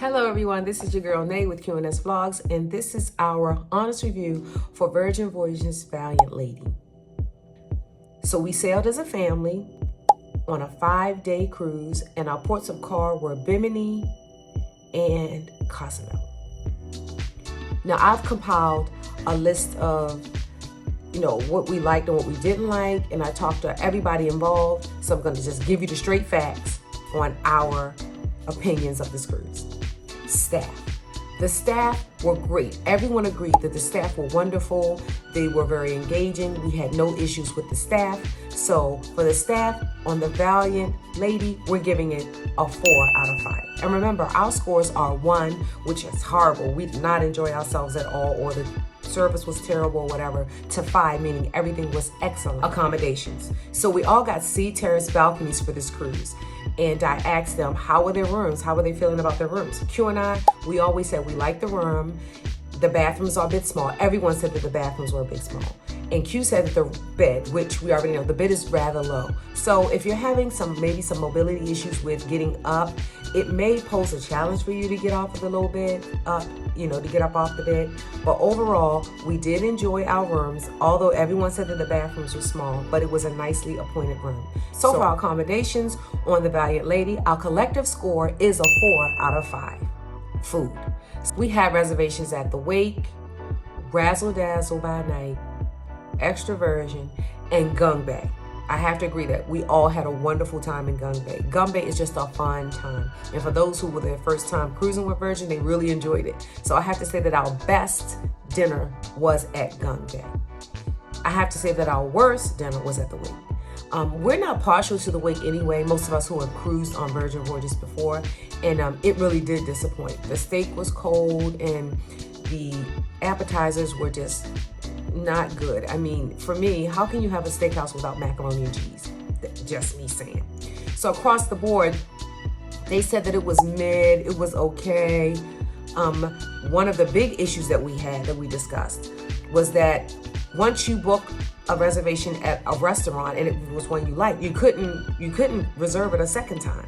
Hello everyone, this is your girl Nay with QNS Vlogs, and this is our honest review for Virgin Voyages Valiant Lady. So we sailed as a family on a 5-day cruise, and our ports of call were Bimini and Cozumel. Now I've compiled a list of what we liked and what we didn't like, and I talked to everybody involved, so I'm going to just give you the straight facts on our opinions of this cruise. Staff. The staff were great. Everyone agreed that the staff were wonderful. They were very engaging. We had no issues with the staff. So for the staff on the Valiant Lady, we're giving it a 4 out of 5. And remember, our scores are 1, which is horrible. We did not enjoy ourselves at all, or the service was terrible or whatever, to 5, meaning everything was excellent. Accommodations. So we all got sea terrace balconies for this cruise. And I asked them, how were their rooms? How were they feeling about their rooms? Q and I, we always said we liked the room. The bathrooms are a bit small. Everyone said that the bathrooms were a bit small. And Q said that the bed, which we already know, the bed is rather low. So if you're having maybe some mobility issues with getting up, it may pose a challenge for you to get off of the low bed, to get up off the bed. But overall, we did enjoy our rooms, although everyone said that the bathrooms were small, but it was a nicely appointed room. So for our accommodations on the Valiant Lady, our collective score is a 4 out of 5. Food. We had reservations at the Wake, Razzle Dazzle by Night, Extroversion, and Gung Bay. I have to agree that we all had a wonderful time in Gung Bay. Gung Bay is just a fun time. And for those who were their first time cruising with Virgin, they really enjoyed it. So I have to say that our best dinner was at Gung Bay. I have to say that our worst dinner was at the Wake. We're not partial to the Wake anyway, most of us who have cruised on Virgin Voyages before, and it really did disappoint. The steak was cold and the appetizers were just not good. I mean, for me, how can you have a steakhouse without macaroni and cheese? Just me saying. So across the board, they said that it was mid, it was okay. One of the big issues that we had, that we discussed, was that once you book a reservation at a restaurant and it was one you liked, you couldn't reserve it a second time.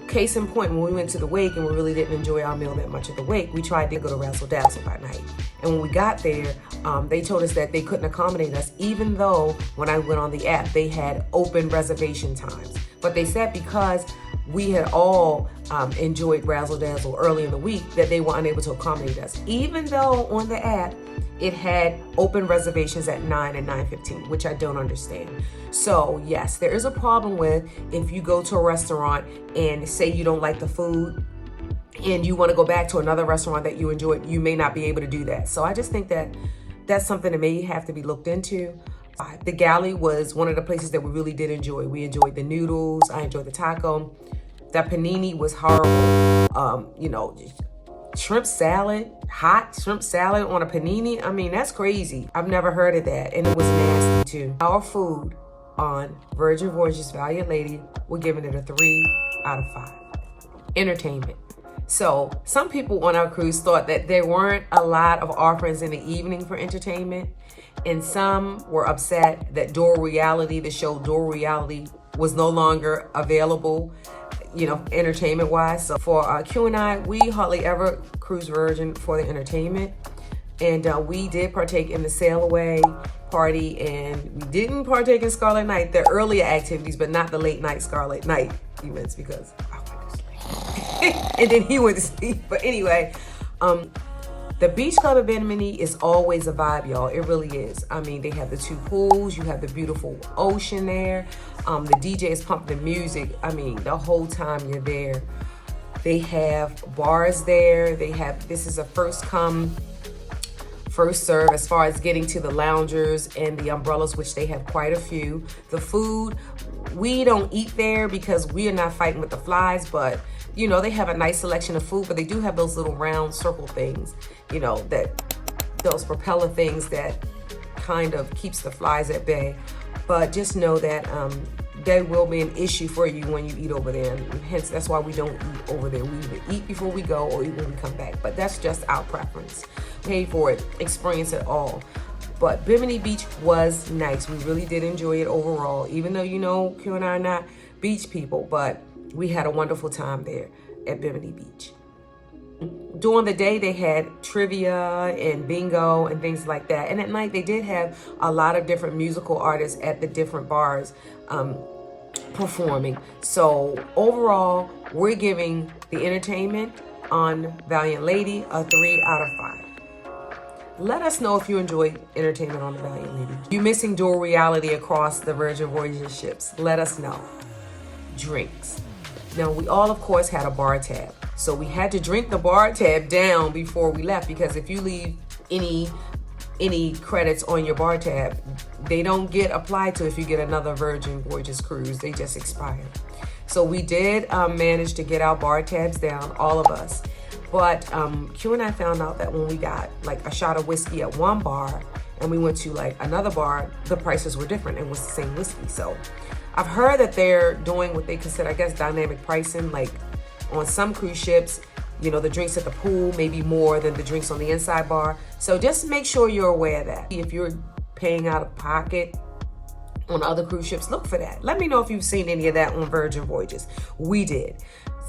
Case in point, when we went to the Wake and we really didn't enjoy our meal that much at the Wake, we tried to go to Razzle Dazzle by Night. And when we got there, they told us that they couldn't accommodate us, even though when I went on the app, they had open reservation times. But they said because we had all enjoyed Razzle Dazzle early in the week, that they were unable to accommodate us, even though on the app, it had open reservations at 9 and 9:15, which I don't understand. So yes, there is a problem with if you go to a restaurant and say you don't like the food and you want to go back to another restaurant that you enjoyed, you may not be able to do that. So I just think that that's something that may have to be looked into. The galley was one of the places that we really did enjoy. We enjoyed the noodles. I enjoyed the taco. The panini was horrible. Shrimp salad, hot shrimp salad on a panini. I mean, that's crazy. I've never heard of that. And it was nasty too. Our food on Virgin Voyages Valiant Lady, we're giving it a 3 out of 5. Entertainment. So some people on our cruise thought that there weren't a lot of offerings in the evening for entertainment. And some were upset that the show Door Reality was no longer available, entertainment wise. So for Q and I, we hardly ever cruise Virgin for the entertainment. And we did partake in the sail away party, and we didn't partake in Scarlet Night, the earlier activities, but not the late night Scarlet Night events because I went to sleep. And then he went to sleep. But anyway, the beach club at Bimini is always a vibe, y'all. It really is. I mean, they have the 2 pools. You have the beautiful ocean there. The DJ is pumping the music. I mean, the whole time you're there. They have bars there. This is a first come, first serve as far as getting to the loungers and the umbrellas, which they have quite a few. The food, we don't eat there because we are not fighting with the flies, but they have a nice selection of food, but they do have those little round circle things, those propeller things that kind of keeps the flies at bay. But just know that there will be an issue for you when you eat over there. And hence, that's why we don't eat over there. We either eat before we go or eat when we come back. But that's just our preference. Pay for it, experience it all. But Bimini Beach was nice. We really did enjoy it overall, even though Q and I are not beach people, but we had a wonderful time there at Bimini Beach. during the day they had trivia and bingo and things like that. And at night they did have a lot of different musical artists at the different bars performing. So overall, we're giving the entertainment on Valiant Lady a 3 out of 5. Let us know if you enjoyed entertainment on the Valiant Lady. You missing dual reality across the Virgin Voyages ships? Let us know. Drinks. Now, we all, of course, had a bar tab. So we had to drink the bar tab down before we left, because if you leave any credits on your bar tab, they don't get applied to if you get another Virgin Voyages cruise. They just expire. So we did manage to get our bar tabs down, all of us. But Q and I found out that when we got like a shot of whiskey at one bar and we went to like another bar, the prices were different. It was the same whiskey. So I've heard that they're doing what they consider, I guess, dynamic pricing. Like on some cruise ships, you know, the drinks at the pool may be more than the drinks on the inside bar. So just make sure you're aware of that. If you're paying out of pocket on other cruise ships, look for that. Let me know if you've seen any of that on Virgin Voyages. We did.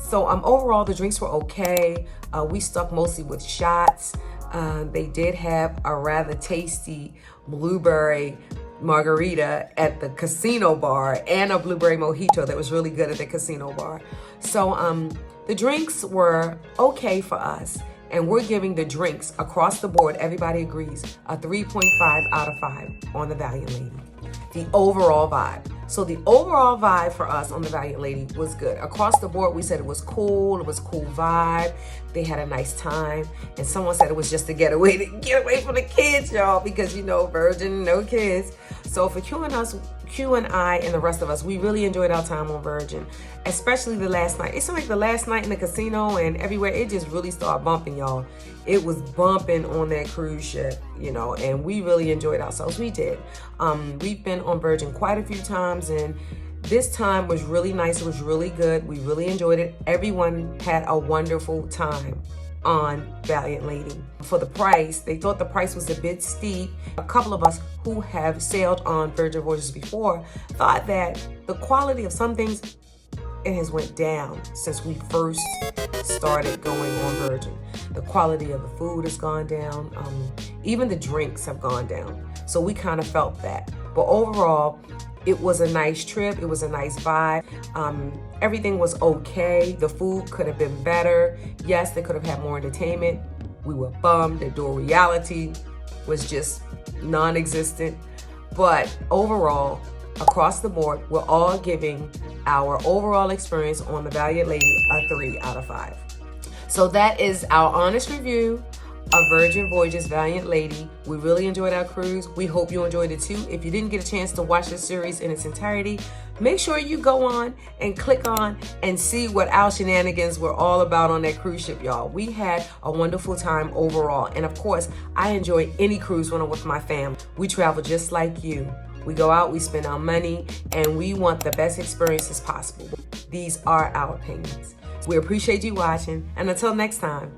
So overall, the drinks were okay. We stuck mostly with shots. They did have a rather tasty blueberry margarita at the casino bar and a blueberry mojito that was really good at the casino bar. So the drinks were okay for us, and we're giving the drinks across the board, everybody agrees, a 3.5 out of 5 on the Valiant Lady. The overall vibe. So the overall vibe for us on the Valiant Lady was good. Across the board, we said it was cool vibe. They had a nice time. And someone said it was just to get away from the kids, y'all, because, you know, Virgin, no kids. So for Q and I and the rest of us, we really enjoyed our time on Virgin, especially the last night. It seemed like the last night in the casino and everywhere, it just really started bumping, y'all. It was bumping on that cruise ship, you know, and we really enjoyed ourselves. We did. We've been on Virgin quite a few times, and this time was really nice. It was really good. We really enjoyed it. Everyone had a wonderful time on Valiant Lady. For the price, they thought the price was a bit steep. A couple of us who have sailed on Virgin Voyages before thought that the quality of some things, it has went down since we first started going on Virgin. The quality of the food has gone down. Even the drinks have gone down. So we kind of felt that. But overall, it was a nice trip. It was a nice vibe. Everything was okay. The food could have been better. Yes, they could have had more entertainment. We were bummed that dual reality was just non-existent. But overall, across the board, we're all giving our overall experience on the Valiant Lady a 3 out of 5. So that is our honest review of Virgin Voyages Valiant Lady. We really enjoyed our cruise. We hope you enjoyed it too. If you didn't get a chance to watch this series in its entirety, make sure you go on and click on and see what our shenanigans were all about on that cruise ship, y'all. We had a wonderful time overall. And of course, I enjoy any cruise when I'm with my family. We travel just like you. We go out, we spend our money, and we want the best experiences possible. These are our opinions. We appreciate you watching, and until next time,